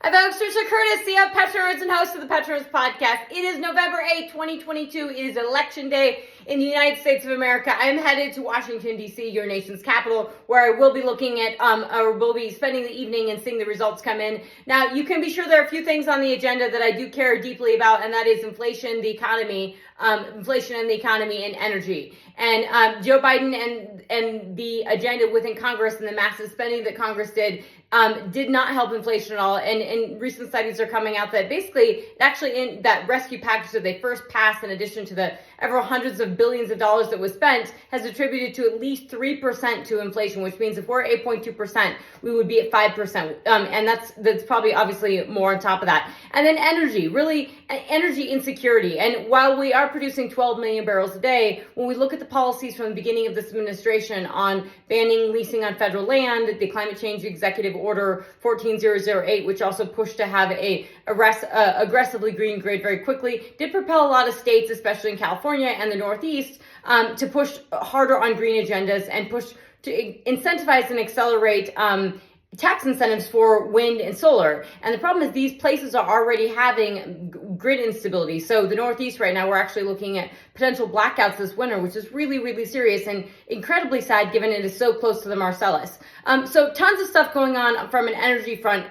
Hi folks, Trisha Curtis, CEO of Senste and House of the podcast. It is November 8th, 2022. It is election day in the United States of America. I am headed to Washington, D.C., your nation's capital, where I will be looking at, or will be spending the evening and seeing the results come in. Now, you can be sure there are a few things on the agenda that I do care deeply about, and that is inflation, the economy, inflation and the economy, and energy. And Joe Biden and the agenda within Congress and the massive spending that Congress did not help inflation at all. And recent studies are coming out that basically, actually in that rescue package that they first passed, in addition to the ever hundreds of billions of dollars that was spent, has attributed to at least 3% to inflation, which means if we're 8.2%, we would be at 5%. And that's probably obviously more on top of that. And then energy, really energy insecurity. And while we are producing 12 million barrels a day, when we look at the policies from the beginning of this administration on banning leasing on federal land, the climate change executive order 14008, which also pushed to have a aggressively green grid very quickly, did propel a lot of states, especially in California and the Northeast, to push harder on green agendas and push to incentivize and accelerate tax incentives for wind and solar. And the problem is these places are already having grid instability. So the Northeast right now, we're actually looking at potential blackouts this winter, which is really, really serious and incredibly sad given it is so close to the Marcellus. So tons of stuff going on from an energy front.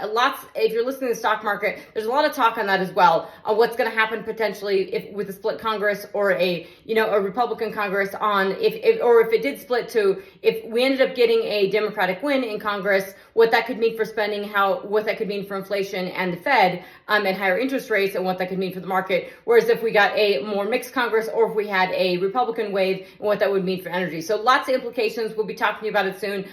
If you're listening to the stock market, there's a lot of talk on that as well. What's going to happen potentially with a split Congress or a Republican Congress if it did split to, if we ended up getting a Democratic win in Congress, what that could mean for spending, what that could mean for inflation and the Fed, and higher interest rates, and what that could mean for the market. Whereas if we got a more mixed Congress, or if we had a Republican wave, and what that would mean for energy. So lots of implications. We'll be talking about it soon.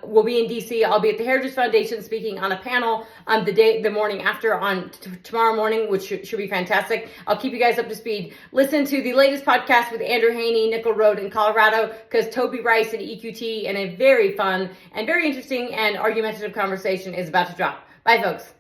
We'll be in DC. I'll be at the Heritage Foundation speaking on a panel the morning after on tomorrow morning, which should be fantastic. I'll keep you guys up to speed. Listen to the latest podcast with Andrew Haney, Nickel Road in Colorado, because Toby Rice and EQT and a very fun and very interesting and argumentative conversation is about to drop. Bye, folks.